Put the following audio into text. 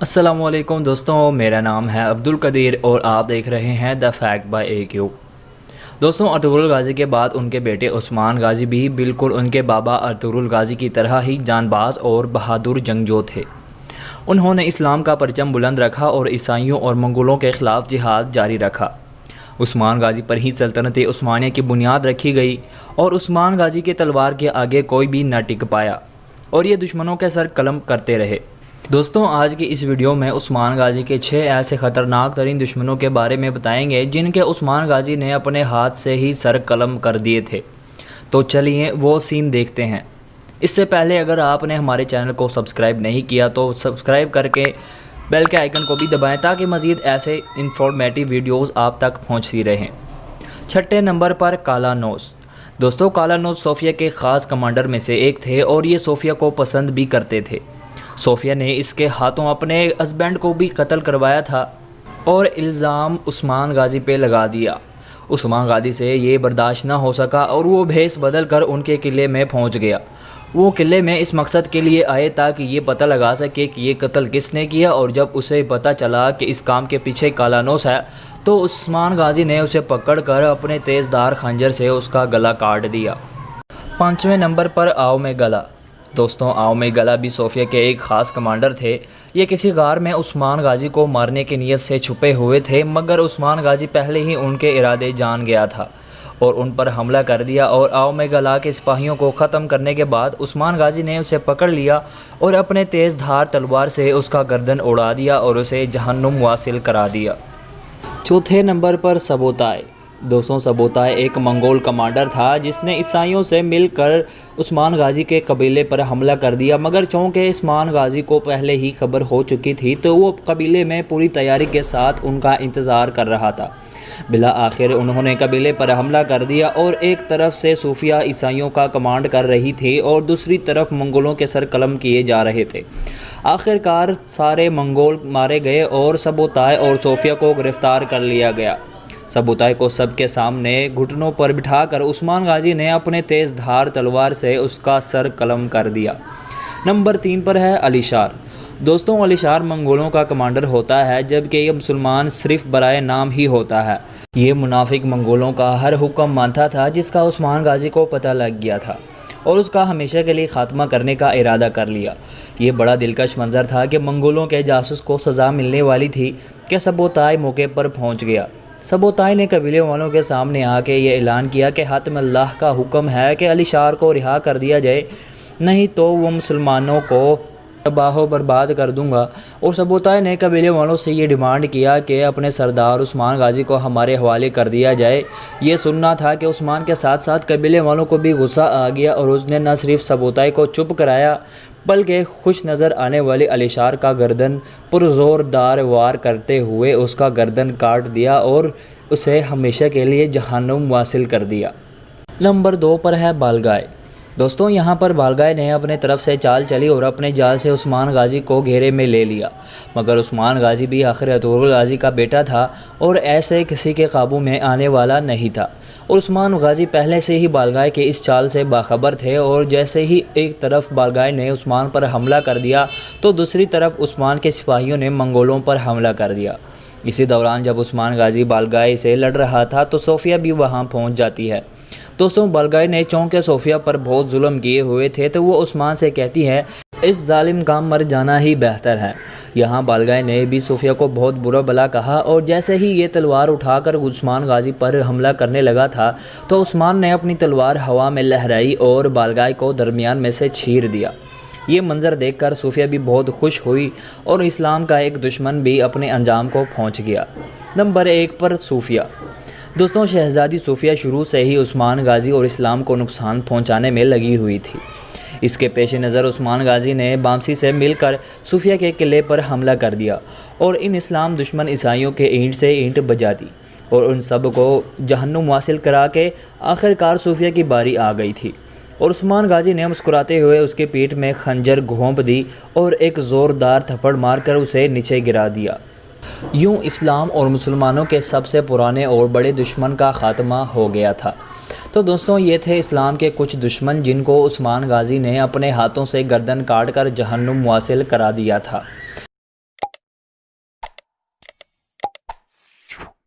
السلام علیکم دوستوں، میرا نام ہے عبدالقدیر اور آپ دیکھ رہے ہیں دا فیکٹ بائی اے کیو۔ دوستوں، ارطغرل غازی کے بعد ان کے بیٹے عثمان غازی بھی بالکل ان کے بابا ارطغرل غازی کی طرح ہی جان باز اور بہادر جنگجو تھے۔ انہوں نے اسلام کا پرچم بلند رکھا اور عیسائیوں اور منگولوں کے خلاف جہاد جاری رکھا۔ عثمان غازی پر ہی سلطنت عثمانیہ کی بنیاد رکھی گئی اور عثمان غازی کی تلوار کے آگے کوئی بھی نہ ٹک پایا اور یہ دشمنوں کے سر قلم کرتے رہے۔ دوستوں، آج کی اس ویڈیو میں عثمان غازی کے 6 ایسے خطرناک ترین دشمنوں کے بارے میں بتائیں گے جن کے عثمان غازی نے اپنے ہاتھ سے ہی سر قلم کر دیے تھے۔ تو چلیے وہ سین دیکھتے ہیں۔ اس سے پہلے اگر آپ نے ہمارے چینل کو سبسکرائب نہیں کیا تو سبسکرائب کر کے بیل کے آئیکن کو بھی دبائیں تاکہ مزید ایسے انفارمیٹیو ویڈیوز آپ تک پہنچتی رہیں۔ 6 نمبر پر کالانوس۔ دوستوں، کالانوس صوفیہ کے خاص کمانڈر میں سے ایک تھے اور یہ صوفیہ کو پسند بھی کرتے تھے۔ صوفیہ نے اس کے ہاتھوں اپنے ہسبینڈ کو بھی قتل کروایا تھا اور الزام عثمان غازی پہ لگا دیا۔ عثمان غازی سے یہ برداشت نہ ہو سکا اور وہ بھیس بدل کر ان کے قلعے میں پہنچ گیا۔ وہ قلعے میں اس مقصد کے لیے آئے تاکہ یہ پتہ لگا سکے کہ یہ قتل کس نے کیا، اور جب اسے پتہ چلا کہ اس کام کے پیچھے کالانوس ہے تو عثمان غازی نے اسے پکڑ کر اپنے تیز دھار خنجر سے اس کا گلا کاٹ دیا۔ 5 نمبر پر آؤمے گلا۔ دوستوں، آؤمے گلا بھی صوفیہ کے ایک خاص کمانڈر تھے۔ یہ کسی غار میں عثمان غازی کو مارنے کی نیت سے چھپے ہوئے تھے، مگر عثمان غازی پہلے ہی ان کے ارادے جان گیا تھا اور ان پر حملہ کر دیا، اور آؤمے گلا کے سپاہیوں کو ختم کرنے کے بعد عثمان غازی نے اسے پکڑ لیا اور اپنے تیز دھار تلوار سے اس کا گردن اڑا دیا اور اسے جہنم واصل کرا دیا۔ 4 نمبر پر سبوتائے۔ دوستوں، سبوتائے ایک منگول کمانڈر تھا جس نے عیسائیوں سے مل کر عثمان غازی کے قبیلے پر حملہ کر دیا، مگر چونکہ عثمان غازی کو پہلے ہی خبر ہو چکی تھی تو وہ قبیلے میں پوری تیاری کے ساتھ ان کا انتظار کر رہا تھا۔ بالآخر انہوں نے قبیلے پر حملہ کر دیا اور ایک طرف سے صوفیہ عیسائیوں کا کمانڈ کر رہی تھی اور دوسری طرف منگولوں کے سر قلم کیے جا رہے تھے۔ آخرکار سارے منگول مارے گئے اور سبوتائے اور صوفیہ کو گرفتار کر لیا گیا۔ سبوتائے کو سب کے سامنے گھٹنوں پر بٹھا کر عثمان غازی نے اپنے تیز دھار تلوار سے اس کا سر قلم کر دیا۔ نمبر 3 پر ہے علی شار۔ دوستوں، علی شار منگولوں کا کمانڈر ہوتا ہے جبکہ یہ مسلمان صرف برائے نام ہی ہوتا ہے۔ یہ منافق منگولوں کا ہر حکم مانتا تھا جس کا عثمان غازی کو پتہ لگ گیا تھا اور اس کا ہمیشہ کے لیے خاتمہ کرنے کا ارادہ کر لیا۔ یہ بڑا دلکش منظر تھا کہ منگولوں کے جاسوس کو سزا ملنے والی تھی کہ سبوتائے موقع پر پہنچ گیا۔ سبوتائے نے قبیلے والوں کے سامنے آ کے یہ اعلان کیا کہ حاتم اللہ کا حکم ہے کہ علی شار کو رہا کر دیا جائے، نہیں تو وہ مسلمانوں کو تباہ و برباد کر دوں گا۔ اور سبوتائے نے قبیلے والوں سے یہ ڈیمانڈ کیا کہ اپنے سردار عثمان غازی کو ہمارے حوالے کر دیا جائے۔ یہ سننا تھا کہ عثمان کے ساتھ ساتھ قبیلے والوں کو بھی غصہ آ گیا اور اس نے نہ صرف سبوتائے کو چپ کرایا بلکہ خوش نظر آنے والے علی شار کا گردن پرزور دار وار کرتے ہوئے اس کا گردن کاٹ دیا اور اسے ہمیشہ کے لیے جہنم واصل کر دیا۔ نمبر 2 پر ہے بالگائے۔ دوستوں، یہاں پر بالگائے نے اپنے طرف سے چال چلی اور اپنے جال سے عثمان غازی کو گھیرے میں لے لیا، مگر عثمان غازی بھی آخر ارطغرل غازی کا بیٹا تھا اور ایسے کسی کے قابو میں آنے والا نہیں تھا، اور عثمان غازی پہلے سے ہی بالگائے کے اس چال سے باخبر تھے، اور جیسے ہی ایک طرف بالگائے نے عثمان پر حملہ کر دیا تو دوسری طرف عثمان کے سپاہیوں نے منگولوں پر حملہ کر دیا۔ اسی دوران جب عثمان غازی بالگائے سے لڑ رہا تھا تو صوفیہ بھی وہاں پہنچ جاتی ہے۔ دوستوں، بالگائے نے چونکہ صوفیہ پر بہت ظلم کیے ہوئے تھے تو وہ عثمان سے کہتی ہے اس ظالم کا مر جانا ہی بہتر ہے۔ یہاں بالگائے نے بھی صوفیہ کو بہت برا بھلا کہا اور جیسے ہی یہ تلوار اٹھا کر عثمان غازی پر حملہ کرنے لگا تھا تو عثمان نے اپنی تلوار ہوا میں لہرائی اور بالگائے کو درمیان میں سے چیر دیا۔ یہ منظر دیکھ کر صوفیہ بھی بہت خوش ہوئی اور اسلام کا ایک دشمن بھی اپنے انجام کو پہنچ گیا۔ نمبر 1 پر صوفیہ۔ دوستوں، شہزادی صوفیہ شروع سے ہی عثمان غازی اور اسلام کو نقصان پہنچانے میں لگی ہوئی تھی۔ اس کے پیش نظر عثمان غازی نے بامسی سے مل کر صوفیہ کے قلعے پر حملہ کر دیا اور ان اسلام دشمن عیسائیوں کے اینٹ سے اینٹ بجا دی اور ان سب کو جہنم واصل کرا کے آخرکار صوفیہ کی باری آ گئی تھی، اور عثمان غازی نے مسکراتے ہوئے اس کے پیٹھ میں خنجر گھونپ دی اور ایک زوردار تھپڑ مار کر اسے نیچے گرا دیا۔ یوں اسلام اور مسلمانوں کے سب سے پرانے اور بڑے دشمن کا خاتمہ ہو گیا تھا۔ تو دوستوں، یہ تھے اسلام کے کچھ دشمن جن کو عثمان غازی نے اپنے ہاتھوں سے گردن کاٹ کر جہنم واصل کرا دیا تھا۔